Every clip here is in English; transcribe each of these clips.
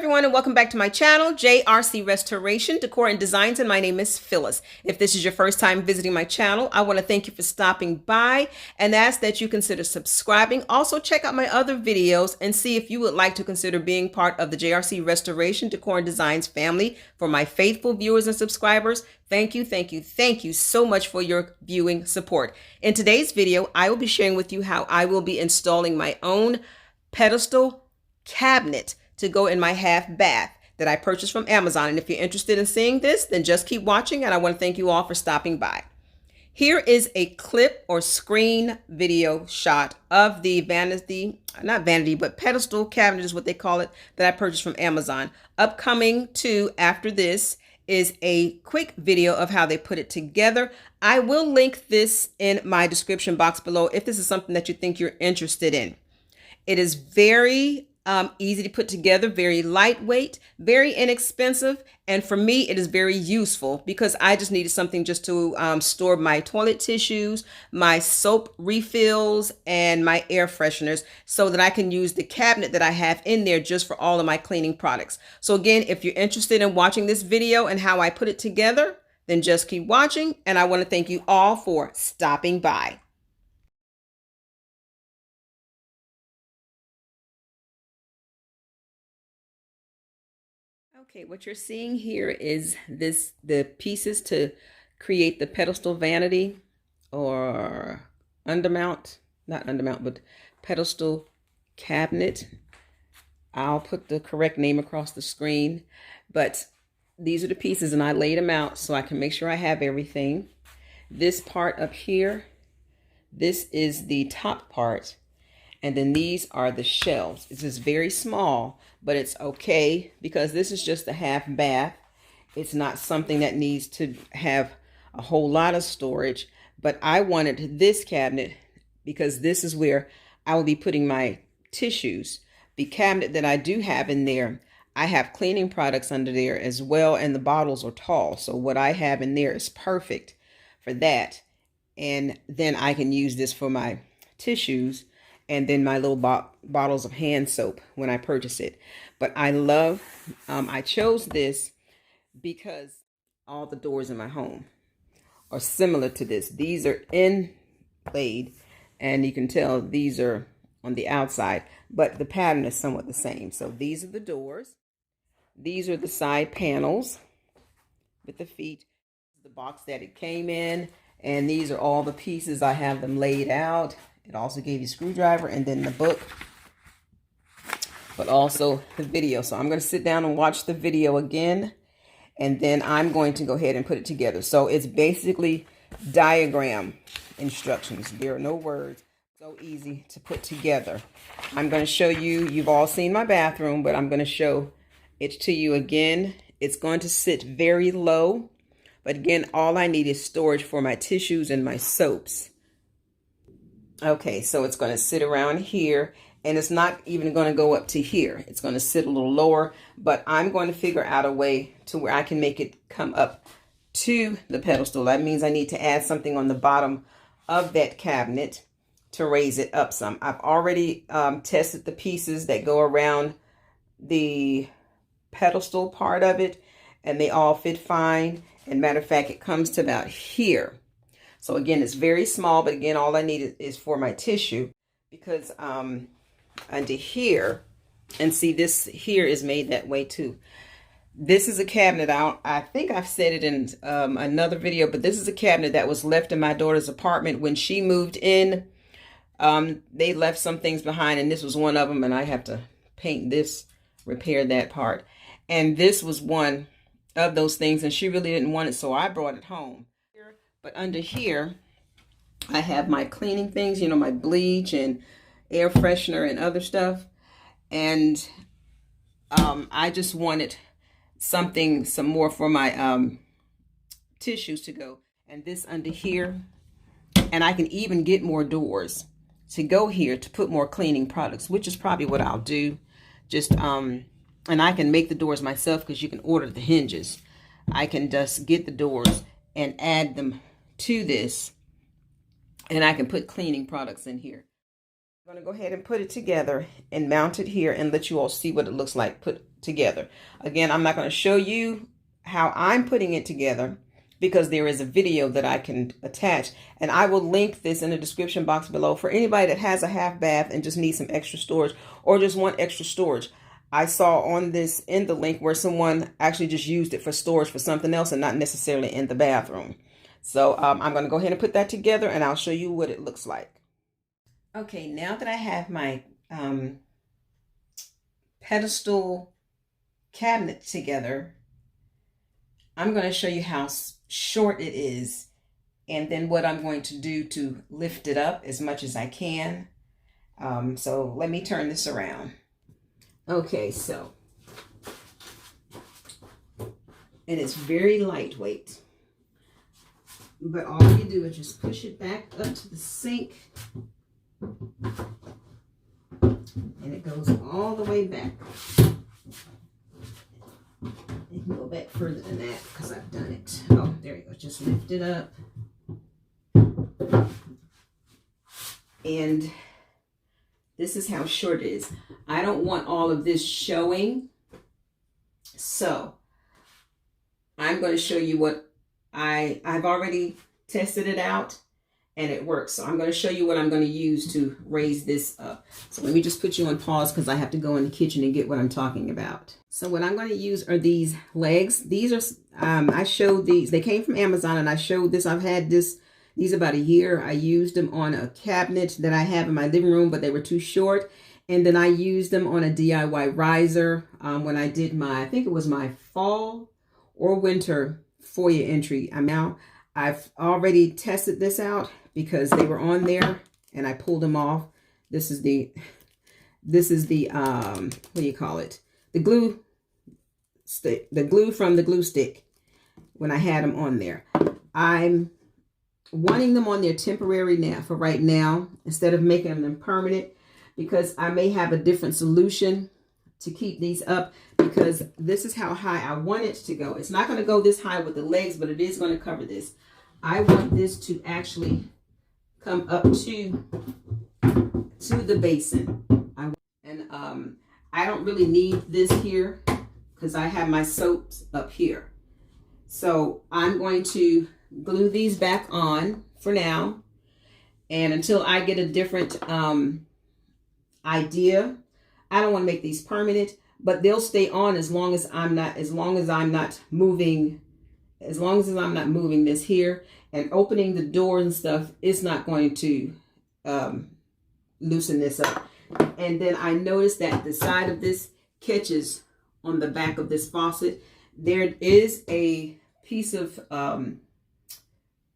everyone, and welcome back to my channel, JRC Restoration, Decor and Designs, and my name is Phyllis. If this is your first time visiting my channel, I want to thank you for stopping by and ask that you consider subscribing. Also, check out my other videos and see if you would like to consider being part of the JRC Restoration, Decor and Designs family. For my faithful viewers and subscribers, thank you, thank you, thank you so much for your viewing support. In today's video, I will be sharing with you how I will be installing my own pedestal cabinet to go in my half bath that I purchased from Amazon. And if you're interested in seeing this, then just keep watching, and I want to thank you all for stopping by. Here is a clip or screen video shot of the pedestal cabinet is what they call it, that I purchased from Amazon. Upcoming to after this is a quick video of how they put it together. I will link this in my description box below if this is something that you think you're interested in. It is very easy to put together, very lightweight, very inexpensive, and for me it is very useful because I just needed something just to store my toilet tissues, my soap refills, and my air fresheners so that I can use the cabinet that I have in there just for all of my cleaning products. So again, if you're interested in watching this video and how I put it together, then just keep watching, and I want to thank you all for stopping by. Okay, what you're seeing here is the pieces to create the pedestal vanity or undermount, not undermount, but pedestal cabinet. I'll put the correct name across the screen, but these are the pieces and I laid them out so I can make sure I have everything. This part up here, this is the top part. And then these are the shelves. This is very small, but it's okay because this is just a half bath. It's not something that needs to have a whole lot of storage, but I wanted this cabinet because this is where I will be putting my tissues. The cabinet that I do have in there, I have cleaning products under there as well, and the bottles are tall. So what I have in there is perfect for that. And then I can use this for my tissues and then my little bottles of hand soap when I purchase it. But I love, I chose this because all the doors in my home are similar to this. These are inlaid, and you can tell these are on the outside, but the pattern is somewhat the same. So these are the doors. These are the side panels with the feet, the box that it came in, and these are all the pieces. I have them laid out. It also gave you a screwdriver and then the book, but also the video. So I'm going to sit down and watch the video again, and then I'm going to go ahead and put it together. So it's basically diagram instructions. There are no words. So easy to put together. I'm going to show you, you've all seen my bathroom, but I'm going to show it to you again. It's going to sit very low, but again, all I need is storage for my tissues and my soaps. Okay, so it's going to sit around here, and it's not even going to go up to here. It's going to sit a little lower, but I'm going to figure out a way to where I can make it come up to the pedestal. That means I need to add something on the bottom of that cabinet to raise it up some. I've already tested the pieces that go around the pedestal part of it, and they all fit fine. And matter of fact, it comes to about here. So again, it's very small, but again, all I need is for my tissue, because under here, and see, this here is made that way too. This is a cabinet, I think I've said it in another video, but this is a cabinet that was left in my daughter's apartment when she moved in. They left some things behind, and this was one of them, and I have to paint this, repair that part. And this was one of those things, and she really didn't want it, so I brought it home. But under here, I have my cleaning things, you know, my bleach and air freshener and other stuff. And I just wanted some more for my tissues to go. And this under here, and I can even get more doors to go here to put more cleaning products, which is probably what I'll do. Just, and I can make the doors myself because you can order the hinges. I can just get the doors and add them to this, and I can put cleaning products in here. I'm going to go ahead and put it together and mount it here and let you all see what it looks like put together. Again, I'm not going to show you how I'm putting it together because there is a video that I can attach, and I will link this in the description box below for anybody that has a half bath and just needs some extra storage or just want extra storage. I saw on this in the link where someone actually just used it for storage for something else and not necessarily in the bathroom. So I'm going to go ahead and put that together and I'll show you what it looks like. Okay, now that I have my pedestal cabinet together, I'm going to show you how short it is and then what I'm going to do to lift it up as much as I can. So let me turn this around. Okay, so, and it's very lightweight, but all you do is just push it back up to the sink, and it goes all the way back. You can go back further than that because I've done it. Oh, there you go. Just lift it up. And this is how short it is. I don't want all of this showing. So I'm going to show you what I've already tested it out and it works. So I'm going to show you what I'm going to use to raise this up. So let me just put you on pause because I have to go in the kitchen and get what I'm talking about. So what I'm going to use are these legs. These are, I showed these, they came from Amazon and I showed this. I've had these about a year. I used them on a cabinet that I have in my living room, but they were too short. And then I used them on a DIY riser when I did my, I think it was my fall or winter foyer entry. I've already tested this out because they were on there and I pulled them off. This is the what do you call it? The glue stick, the glue from the glue stick when I had them on there. I'm wanting them on there temporary now for right now instead of making them permanent because I may have a different solution to keep these up because this is how high I want it to go. It's not going to go this high with the legs, but it is going to cover this. I want this to actually come up to the basin. I don't really need this here because I have my soaps up here. So I'm going to glue these back on for now. And until I get a different idea, I don't want to make these permanent, but they'll stay on as long as I'm not moving this here, and opening the doors and stuff is not going to loosen this up. And then I noticed that the side of this catches on the back of this faucet. There is a piece of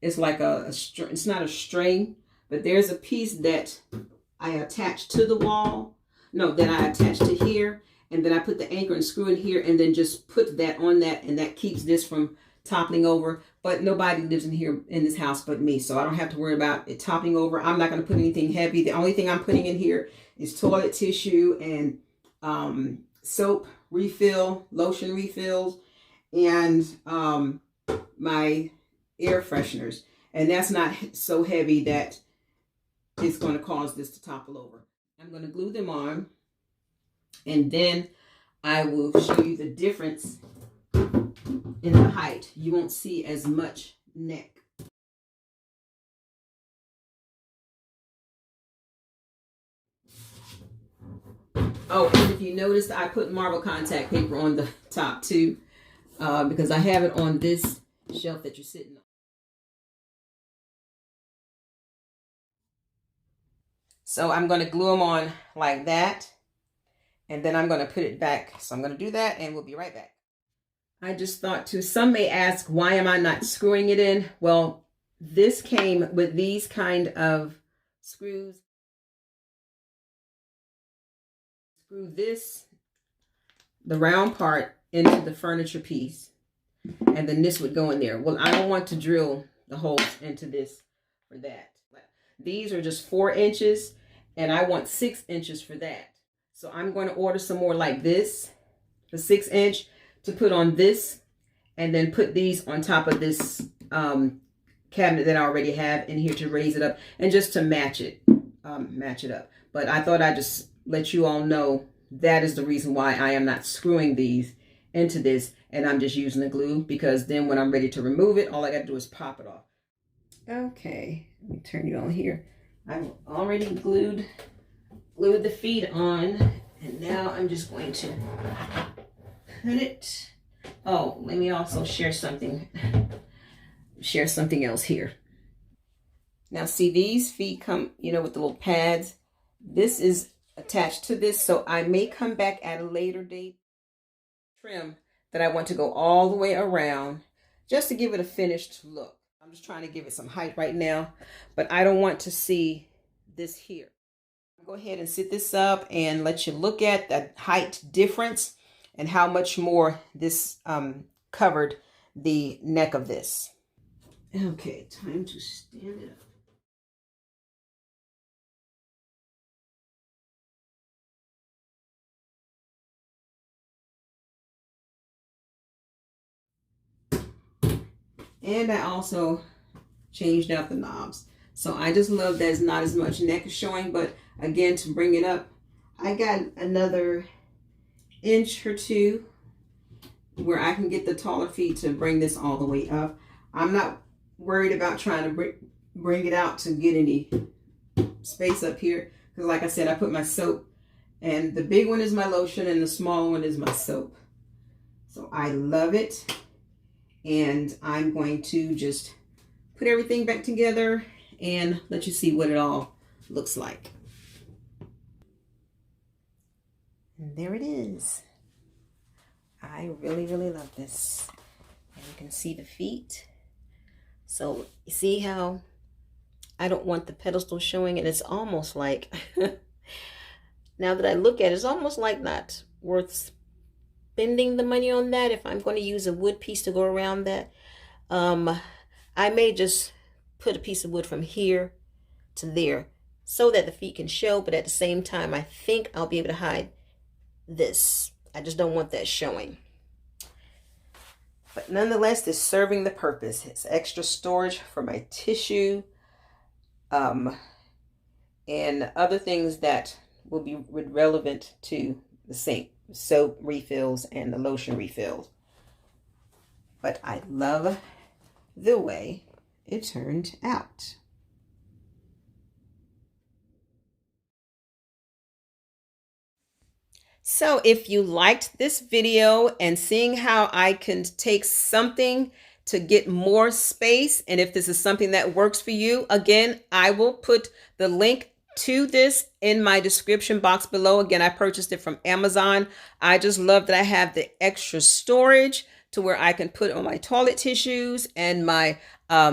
it's like it's not a string, but there's a piece that I attach to the wall. No, that I attach to here, and then I put the anchor and screw in here, and then just put that on that, and that keeps this from toppling over. But nobody lives in here in this house but me, so I don't have to worry about it toppling over. I'm not going to put anything heavy. The only thing I'm putting in here is toilet tissue and soap refill, lotion refills, and my air fresheners. And that's not so heavy that it's going to cause this to topple over. I'm going to glue them on, and then I will show you the difference in the height. You won't see as much neck. Oh, and if you noticed, I put marble contact paper on the top too, because I have it on this shelf that you're sitting on. So I'm going to glue them on like that, and then I'm going to put it back. So I'm going to do that, and we'll be right back. I just thought too, some may ask, why am I not screwing it in? Well, this came with these kind of screws. Screw this, the round part, into the furniture piece, and then this would go in there. Well, I don't want to drill the holes into this for that. These are just 4 inches, and I want 6 inches for that. So I'm going to order some more like this, the 6 inch, to put on this, and then put these on top of this cabinet that I already have in here to raise it up, and just to match it. match it up. But I thought I'd just let you all know that is the reason why I am not screwing these into this, and I'm just using the glue, because then when I'm ready to remove it, all I got to do is pop it off. Okay, let me turn you on here. I've already glued the feet on, and now I'm just going to put it. Oh, let me also share something else here. Now see, these feet come, you know, with the little pads. This is attached to this, so I may come back at a later date. Trim that I want to go all the way around just to give it a finished look. I'm just trying to give it some height right now, but I don't want to see this here. Go ahead and sit this up and let you look at the height difference and how much more this covered the neck of this. Okay, time to stand it up. And I also changed out the knobs. So I just love that it's not as much neck showing, but again, to bring it up, I got another inch or two where I can get the taller feet to bring this all the way up. I'm not worried about trying to bring it out to get any space up here, because like I said, I put my soap, and the big one is my lotion and the small one is my soap. So I love it. And I'm going to just put everything back together and let you see what it all looks like. And there it is. I really, really love this. And you can see the feet. So you see how I don't want the pedestal showing, and it's almost like, now that I look at it, it's almost like not worth spending the money on that if I'm going to use a wood piece to go around that. I may just put a piece of wood from here to there so that the feet can show, but at the same time, I think I'll be able to hide this. I just don't want that showing. But nonetheless, it's serving the purpose. It's extra storage for my tissue and other things that will be relevant to the sink. Soap refills and the lotion refills. But I love the way it turned out. So if you liked this video and seeing how I can take something to get more space, and if this is something that works for you, again, I will put the link to this in my description box below. Again, I purchased it from Amazon. I just love that I have the extra storage to where I can put on my toilet tissues and my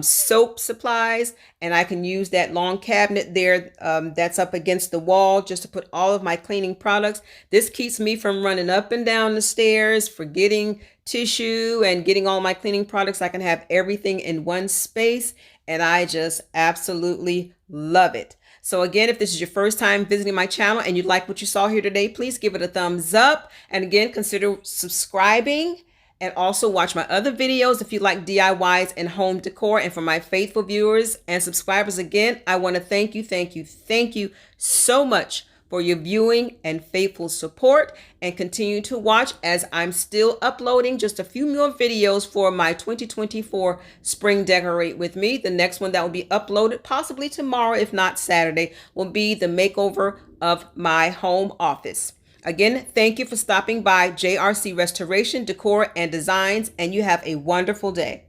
soap supplies, and I can use that long cabinet there that's up against the wall just to put all of my cleaning products. This keeps me from running up and down the stairs, forgetting tissue and getting all my cleaning products. I can have everything in one space, and I just absolutely love it. So again, if this is your first time visiting my channel and you like what you saw here today, please give it a thumbs up. And again, consider subscribing, and also watch my other videos if you like DIYs and home decor. And for my faithful viewers and subscribers, again, I want to thank you so much for your viewing and faithful support, and continue to watch as I'm still uploading just a few more videos for my 2024 Spring Decorate With Me. The next one that will be uploaded possibly tomorrow, if not Saturday, will be the makeover of my home office. Again, thank you for stopping by JRC Restoration, Decor, and Designs, and you have a wonderful day.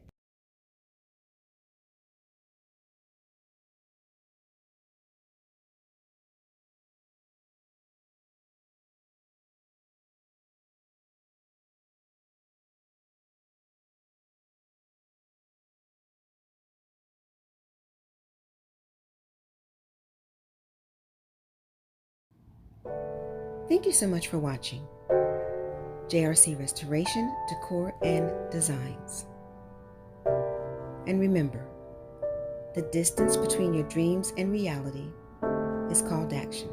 Thank you so much for watching JRC Restoration, Decor, and Designs. And remember, the distance between your dreams and reality is called action.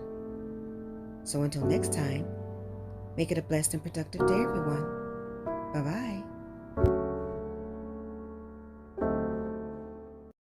So until next time, make it a blessed and productive day, everyone. Bye-bye.